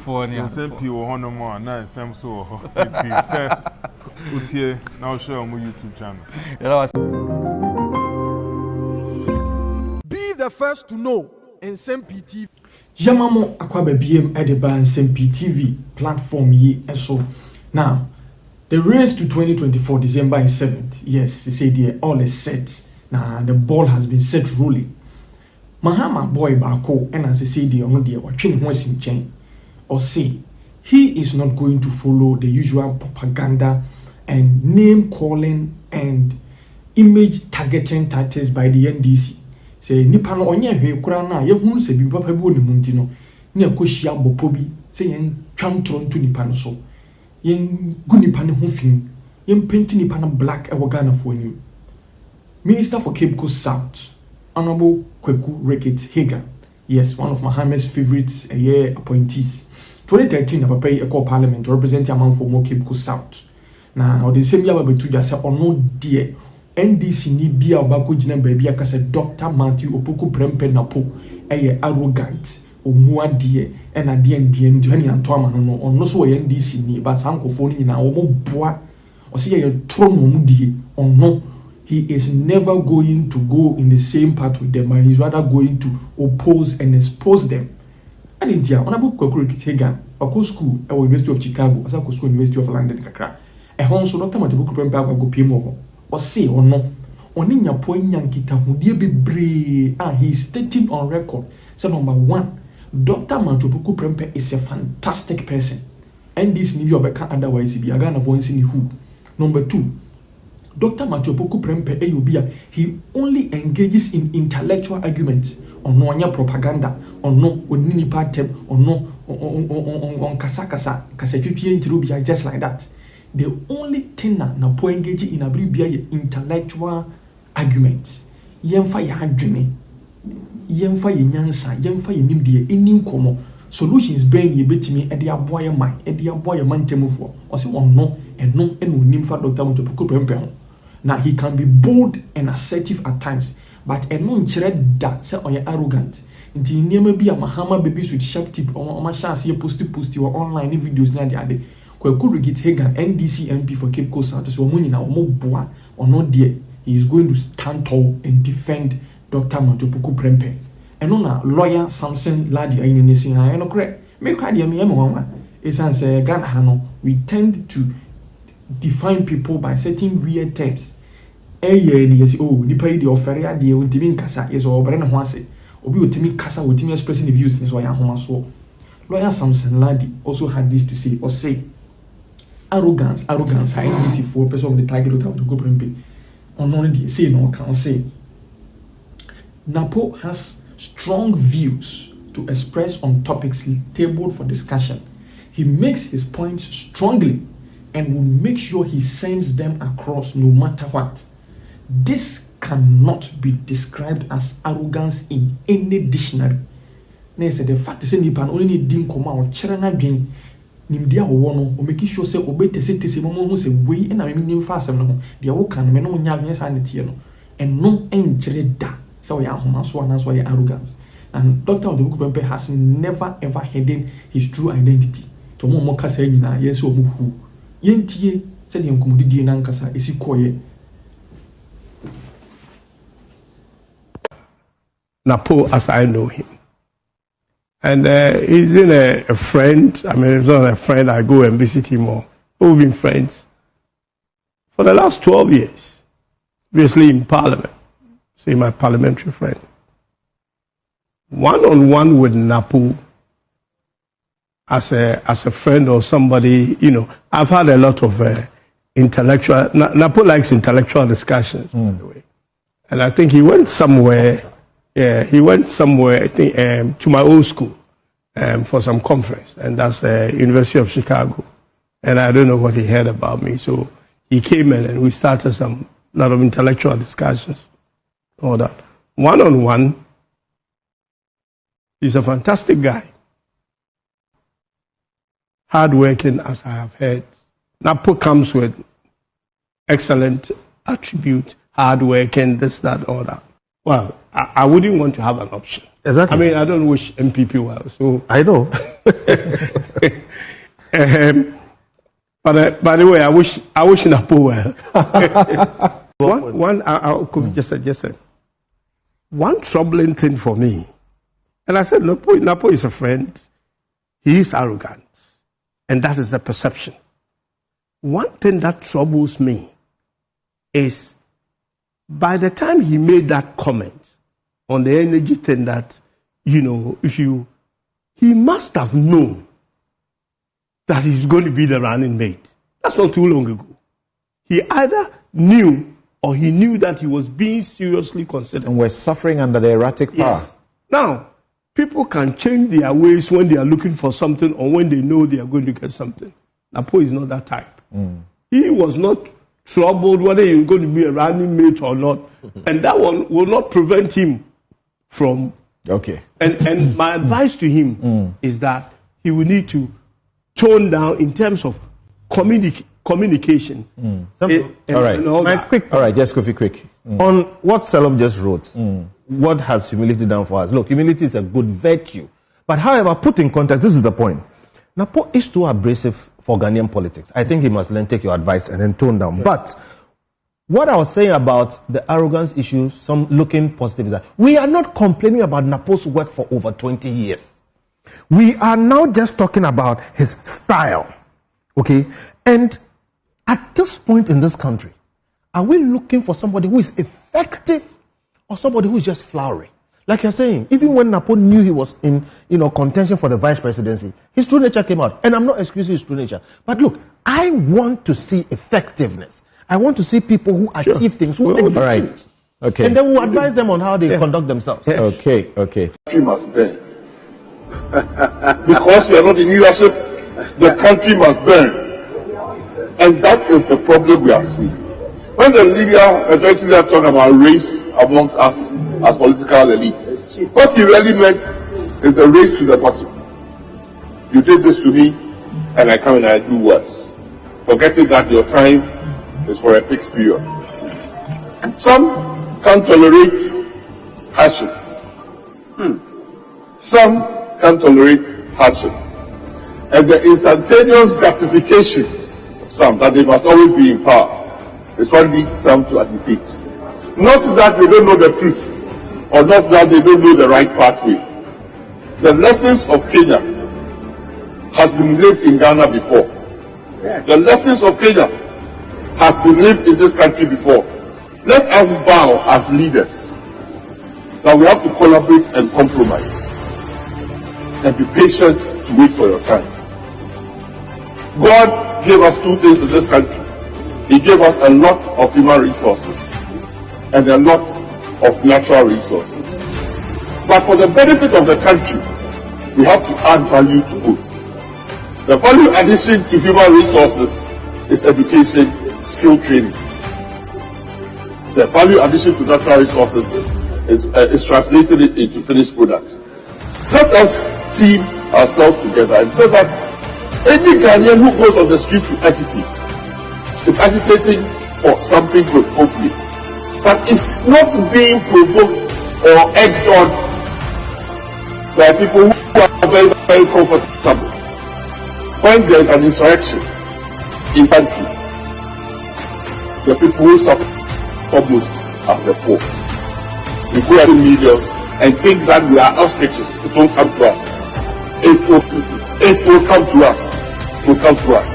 for Nsem-Pii will honor more. Now Nsem so it is. Utie now share on my YouTube channel. Be the first to know Nsem-Pii TV. Yamamo akwa BM edeba Nsem-Pii TV platform ye so. Now, the race to 2024 December 7th. Yes, they say they all is set. Now the ball has been set rolling. Mahama boy bako and as they say they on the watching what's in chain or say he is not going to follow the usual propaganda and name calling and image targeting tactics by the NDC. Say nipa no onye hwe kura na ye hunu se bi papa bi oni munti no na akohia bopo bi say yen twantro nto nipa no so yen gu nipa ne ho fi yen paint nipa na black e Ghana fo anim. Minister for Cape Coast South Honorable Kweku Ricketts Hagan, yes, one of Mahama's favorites appointees. 2013 na papa e call parliament to represent among for more Cape Coast South. Now the same year betu just say ono die NDC ni bia obako gina baabi aka say Dr Matthew Opoku Prempeh Napo arrogant omuade e na de ndi hani anto ama no ono so NDC ni but sankofo ni na omo boa o say ye tro no mu die ono. He is never going to go in the same path with them, but he's rather going to oppose and expose them. And in India, Honorable Kweku Ricketts Hagan, a school at the University of Chicago, as a school University of London, Kakra. A home so Dr. Matthew Prempeh go pimo or say or no. On in your point, Yankita, who dear be brave, and he is stating on record. So, number one, Dr. Matthew Prempeh is a fantastic person, and this need your back otherwise be a gun of voice in who. Number two, Dr. Matthew Prempeh Eyobia, he only engages in intellectual arguments on no propaganda, on no onini partem, on no on kasa interubia, just like that. The only thing na po engage in a bribia intellectual arguments. Yemfa ya hadwene, yemfa ye nyansa, yemfa ye nimdie, enim komo. Solutions ben ye betimi e de aboa man, e de aboa man temufo. O se on no eno nimfa Dr. Matthew Prempeh. Now he can be bold and assertive at times, but a non-chred that say on arrogant. Until never be a Mahama babies with sharp tip or my chance here posty or online videos na the other. Kweku Ricketts Hagan, NDC MP for Cape Coast South, so money now more boa or not dear. He is going to stand tall and defend Dr. Matthew Prempeh. And on a lawyer Samson Ladi in the I know correct. Make idea me it's answer Ghana Hano. We tend to define people by certain weird terms. Ni yesi nipa yi de ofere ade ontimi nkasa yeso obere ne ho ase obi otimi kasa otimi expressing the views so ya homa so. Lawyer Samson Ladi also had this to say or say arrogance I NDC for person of the target of the go Prempeh on only say no can say Napo has strong views to express on topics tabled for discussion. He makes his points strongly and will make sure he sends them across no matter what. This cannot be described as arrogance in any dictionary. Now, the fact is, you can only din koma or chirana din nimdia wono or make sure say obey te say momo who say we and I mean fast no the wokan me no nya nya sanity no and no enchire da so ya homa so na so ya arrogance. And Dr. Prempeh has never ever hidden his true identity. To mo kasa nyina yes o mu hu yentie se de nkomodidie na nkasa esi koye Napo as I know him. And he's been a friend. I mean, he's not a friend. I go and visit him more. We've been friends for the last 12 years. Obviously in Parliament. So he's my parliamentary friend. One-on-one with Napo as a friend or somebody, you know, I've had a lot of intellectual. Napo likes intellectual discussions, by the way. And I think he went somewhere. Yeah, he went somewhere, I think, to my old school for some conference, and that's the University of Chicago. And I don't know what he heard about me, so he came in and we started some lot of intellectual discussions, all that. One-on-one, he's a fantastic guy, hardworking, as I have heard. Napo comes with excellent attributes, hardworking, this, that, all that. Well, I wouldn't want to have an option. Exactly. I mean, I don't wish MPP well, so. I know. But by the way, I wish Napo well. One troubling thing for me, and I said Napo is a friend. He is arrogant, and that is the perception. One thing that troubles me is by the time he made that comment on the energy thing that, he must have known that he's going to be the running mate. That's not too long ago. He either knew or he knew that he was being seriously considered. And we're suffering under the erratic power. Yes. Now, people can change their ways when they are looking for something or when they know they are going to get something. Napo is not that type. He was not troubled whether he was going to be a running mate or not. And that one will not prevent him from... Okay. And my advice to him is that he will need to tone down in terms of communication. All right. All right, just quick. On what Salom just wrote, what has humility done for us? Look, humility is a good virtue. But however, put in context, this is the point. Napo is too abrasive for Ghanaian politics. I think he must then take your advice and then tone down. Yeah. But what I was saying about the arrogance issue, some looking positive, is that we are not complaining about Napo's work for over 20 years. We are now just talking about his style. Okay? And at this point in this country, are we looking for somebody who is effective or somebody who is just flowery? Like you're saying, even when Napo knew he was in contention for the vice presidency, his true nature came out. And I'm not excusing his true nature. But look, I want to see effectiveness. I want to see people who achieve things, who execute. All right. Okay. And then we'll advise them on how they conduct themselves. Okay. The country must burn. Because we are not in leadership, the country must burn. And that is the problem we are seeing. When the majority leader talk about race amongst us as political elite, what he really meant is the race to the bottom. You did this to me, and I come and I do worse. Forgetting that your time is for a fixed period. Some can't tolerate hardship. Some can't tolerate hardship. And the instantaneous gratification of some, that they must always be in power, is what leads some to agitate. Not that they don't know the truth, or not that they don't know the right pathway. The lessons of Kenya has been lived in Ghana before. The lessons of Kenya has been lived in this country before. Let us vow as leaders that we have to collaborate and compromise and be patient to wait for your time. God gave us two things in this country. He gave us a lot of human resources and a lot of natural resources. But for the benefit of the country, we have to add value to both. The value addition to human resources is education, skill training. The value addition to natural resources is translated into finished products. Let us team ourselves together and say that any Ghanaian who goes on the street to agitate is agitating for something good, hopefully. But it's not being provoked or egged on by people who are very, very comfortable. When there is an insurrection in country, the people who suffer most are the poor. We go at the mediums and think that we are ostriches. It won't come to us. It will come to us. It will come to us.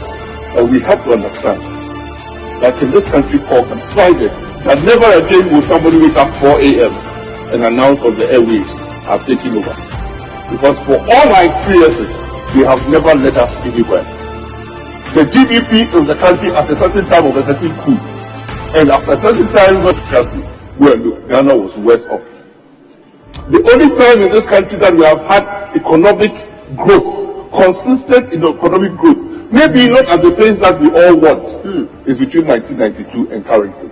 And we have to understand that in this country called decided that never again will somebody wake up 4 a.m. and announce on the airwaves, I've taken over. Because for all my experiences, they have never let us anywhere. The GDP of the country at a certain time of a certain coup, and after a certain time of democracy, well, look, Ghana was worse off. The only time in this country that we have had economic growth, consistent in economic growth, maybe not at the pace that we all want, is between 1992 and currently.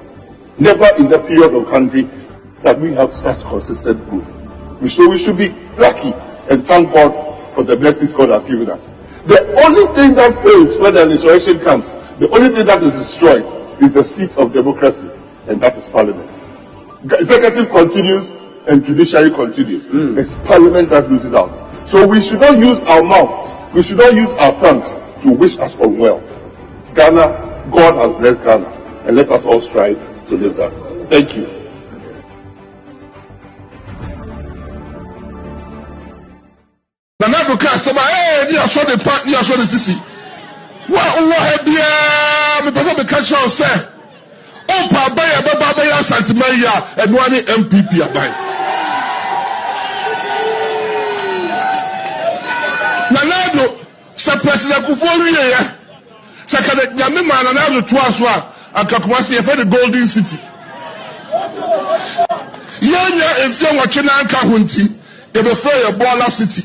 Never in the period of country that we have such consistent growth. We should be lucky and thank God for the blessings God has given us. The only thing that fails when an insurrection comes, the only thing that is destroyed is the seat of democracy, and that is Parliament. executive continues and judiciary continues. It's parliament that loses out. So we should not use our mouths, we should not use our tongues to wish us unwell. Ghana, God has blessed Ghana, and let us all strive to live that. Thank you. Nanabuka Saba, hey, you saw the part, you saw the CC. What have you, because of the culture of say, oh, Pabaya, Babaya, Santa Maria, and one MPP abide. Nanado, Sir President Kufuria, Second Yamima, Nanado Tuaswa, and Kakwasi, for the Golden City. Yanya, if you're watching Anka Hunti, you prefer your Bola City.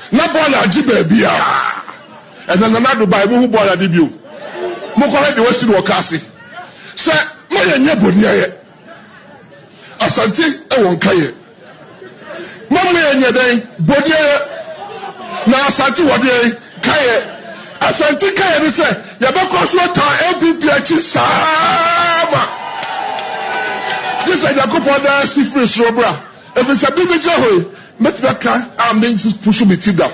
Nabola Jibebia, and then another Bible who bought a debut. Mokore the Western Wakasi. Sir, my Yabunia Asante, I won't kaye. Mamma and Yaday, Bodia, now Asante Wadi, Kaye, Asante Kaye, say, Yabakos water, LPPH Sama. This is a Yakupada Sifris Robra. If it's a baby Joey. Metbeka am being push me down.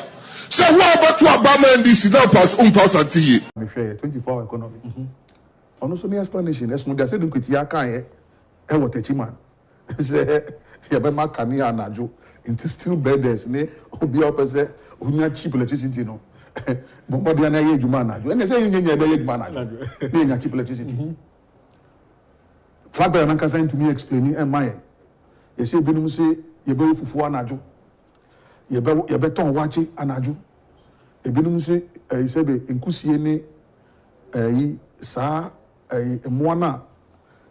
So what about to Obama and this now pass 24-hour economy. Also, no explanation. As much as I don't quit Yaka, I want a chiman. Say, Yabama Kania Najo, into still bedders, ne, Obi opposite, Unia cheap electricity, no. Bombadiana Yumana, when they say you need a man, being a cheap electricity. Flabber and Uncle to me explaining, and my, you say, Benum say, you go for Najo. You better watch it, Anaju. A binum say, I said, Incusiene, a sa, a moana,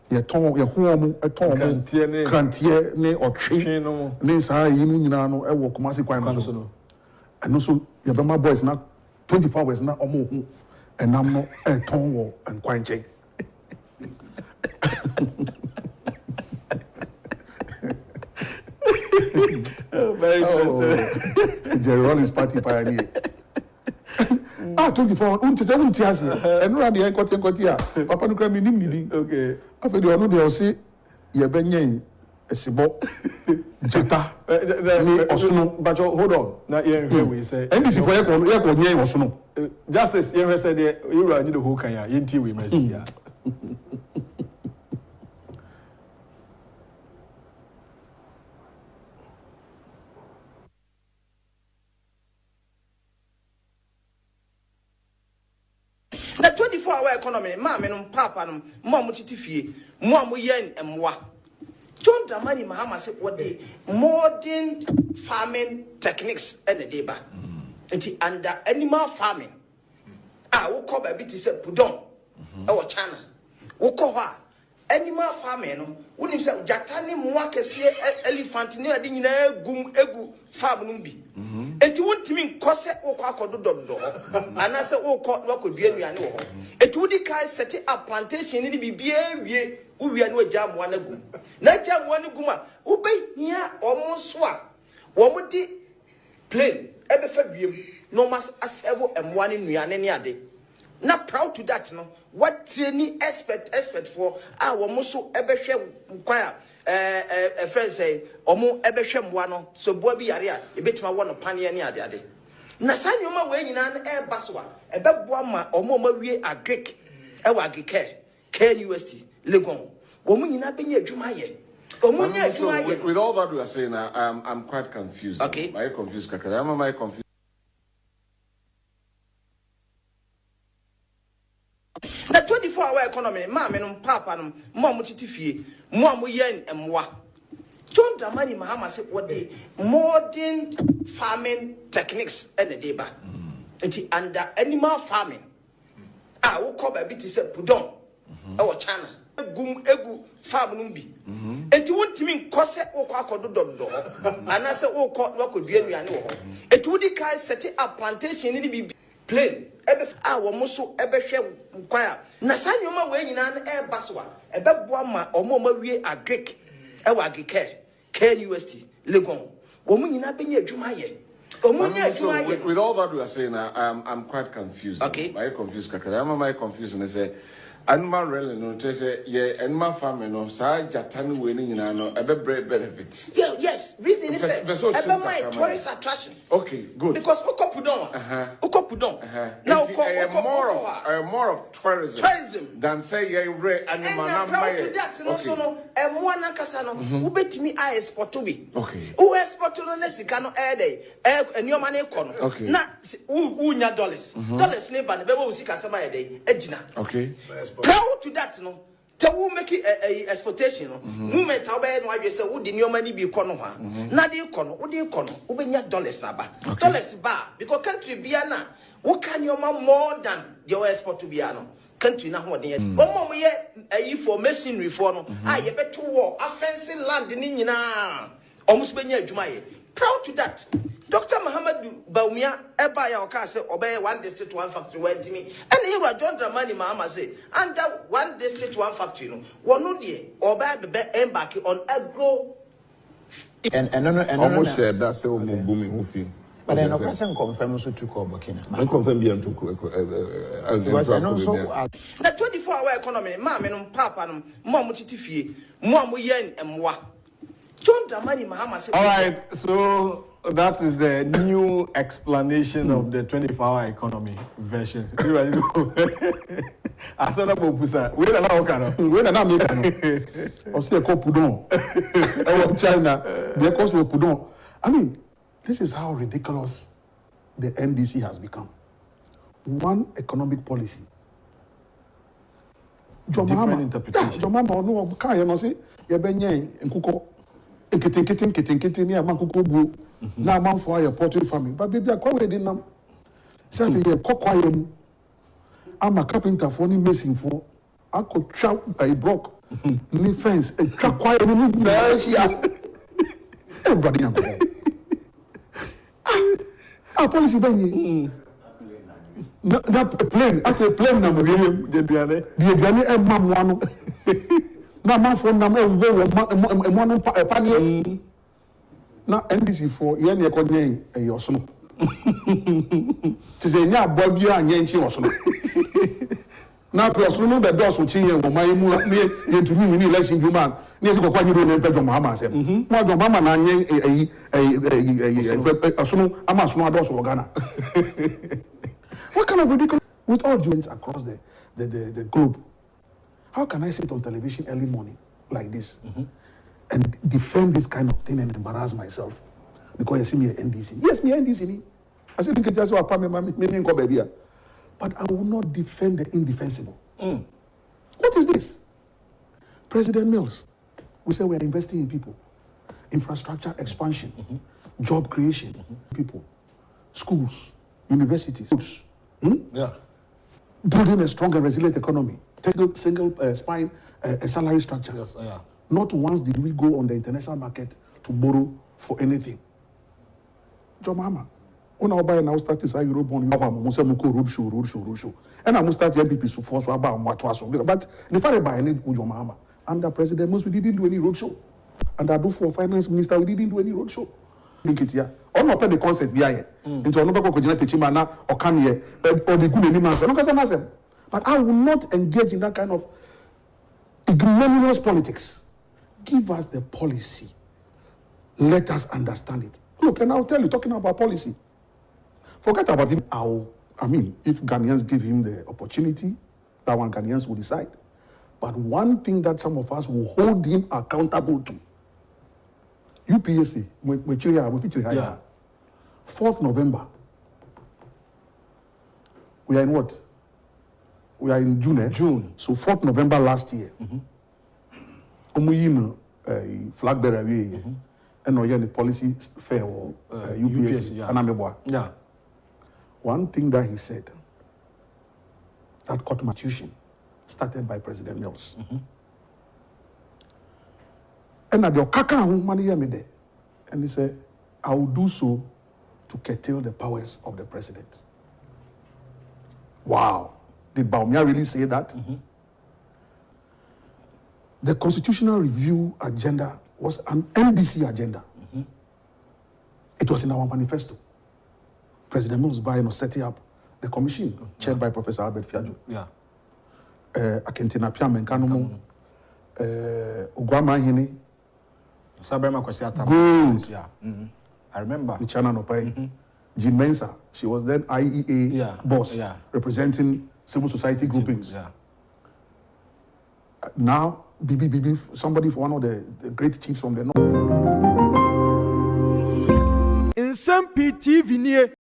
your tongue, your home, a tongue, cantier, ne or tree, ne sa, Yunano, a walk massive quite. And also, your Bama boys not 24 hours, not or more, and I'm not a tongue and quite check. Very interesting. Jerry Rollins party pioneer. 24. And run the Kotia. Papa no crime in. Okay. After the one they say, Yabenyan, a Sibo, Jetta, but hold on. Now, here we say, and this is where Yakonia was no. Justice, you said you are the whole Kaya, Yinti, we must see. The 24-hour economy, mamma and papa, mom, Tiffy, mom, yen and moi. John Dramani Mahama said what they modern farming techniques and the deba. And under animal farming. I will call a bit said Pudon, our channel. We call her animal farming. Wouldn't say Jatani Mwaka say elephant near the gum egu farm numbi. And you want to mean Cosset or Quacodo, and I said, oh, caught what could be a no. It would decay set up plantation in the BBA, we are no jam one ago. Not jam one guma, obey here almost swap. What would the plain ever Fabium, no mas as ever and one in any other. Not proud to that, no. What training expert for our muso ever share choir. A friend say, Omo Ebeshem wano, so Bobby area, a bit my one of Pania near the other. Nasanyuma way in an air baswa, a babwama, or Marie a Greek, Ewagi care, KUST, Legon, woman in Abinia Jumaye. With all that we are saying, I'm quite confused. Okay. Am I confused, Kakada? Am I confused? The 24-hour economy, mamma and papa, mom, Tiffy. Mom, yen and moi. John Dramani Mahama said what they modern farming techniques and the deba. And under animal farming. I will call a bit said Pudon, our channel. Gum egu farm numbi. And you want to mean Cosset or Quacodo, and I said, oh, caught what could be a no. It would decay set up plantation in the plain. Our muso ever share choir. Nasanyuma way in an air baswa, a babwama or Marie a Greek, Ewagi care, KUST, Legon, woman in Abinia Jumaye. With all that we are saying, I'm quite confused. Okay. Am I confused, Kakada? Am I confused? And I say, Animal really no say yeah animal farming no sa jatani we ni nyina no ebe benefits. Yeah, yes, reason is ebe my tourist attraction. Okay, good. Because Ukopudon. Now more of tourism than say yeah re animal na proud to that no so no emwa na kasa no ubetimi a export to be. Okay. Who export no na sika no dey enioma na ekọ no. Na unya dollars. Dollars labor na bebo sika sama e dey agina. Okay. Proud to that no. Te wo make a exportation no. Movement obey no adwe say wo di enioma ni bi kọ no ha. Na dey kọ no, wo dey kọ no, wo benya dollars na ba. Dollars ba because country bia na wo kan enioma more than the export to bia no. Country na ho dey. Omo mo ye ayi for machinery for no. Ah ye beto war, offensive land ni nyina. Omo so benya adwuma ye. Proud to that. Dr. Mahama Bawumia eba ya oka say obey one district one factory went me. And here John Dramani Mahama say under one district one factory no. Wono de obey be embark on agro and almost said that say booming who feel. But then, of course, I confirm so to call Burkina. I confirm beyond to the 24-hour economy, Mamma and Papa, Mom Titifie, Mom Yen and Moi. John Dramani Mahama said, all right, so that is the new explanation of the 24-hour economy version. You already know. I said about Pusa. We don't know kind we don't know me. Or say a copudon. China, because we pudon. I mean, this is how ridiculous the NDC has become. One economic policy. Different interpretation. John Mahama, no, can't you know say? You benye nkuko. Kitten, yeah, man, kuku. Now, man, for your poultry farming. But baby, I quite didn't know. Say, yeah, cocoa. I'm a carpenter for any missing for. I could trap a block, any fence, a trap quiet. Everybody, our policy, Benny. Not a plane, I say plane number, the Biane, and Mamma. Na man for na me wo mo panie na NDC for ye na ekonye e osono ti se nya abobi anya nchi osono na pe osono be do so chi ye wo mai mu me ntumi ni election human ni ese kokwa nyi do na pejo Mahama asem mo jo Mahama na anya osono ama osono ado so Ghana. What kind of ridiculous with all joints across the globe? How can I sit on television early morning like this and defend this kind of thing and embarrass myself because you see me at NDC? Yes, me at NDC. I said, but I will not defend the indefensible. What is this? President Mills, we say we are investing in people, infrastructure expansion, job creation, people, schools, universities, building a strong and resilient economy. Single spine salary structure. Yes, yeah. Not once did we go on the international market to borrow for anything. John Mahama, when I buy now start this Europe on road show. And I must start the MPP so force about Matwaso. But the fire by any John Mahama. Under President Mos, we didn't do any road show. And I do for finance minister, we didn't do any road show. All not the concept behind into another Chimana or come here or the good man. But I will not engage in that kind of ignominious politics. Give us the policy. Let us understand it. Look, and I'll tell you, talking about policy. Forget about him. If Ghanaians give him the opportunity, that one Ghanaians will decide. But one thing that some of us will hold him accountable to. UPSC, 4th November. We are in what? We are in June, June. So 4th November last year. Flag bearer, and the policy fair or UPSC. Yeah. One thing that he said, that constitution started by President Mills. And at the Okaka money there, and he said, I will do so to curtail the powers of the president. Wow. Did Bawumia really say that? The constitutional review agenda was an NDC agenda. It was in our manifesto. President Mills setting up the commission chaired by Professor Albert Fiajo. Yeah. Akentina Piamenka no mu, Ogwama Hini, Sabrema Kwesi Atam. Good. Yeah. I remember. Nichana Nopai, Jean Mensa, she was then IEA boss, representing civil society groupings. Yeah. Now, BB, somebody for one of the great chiefs from the north. Nsem-Pii TV nie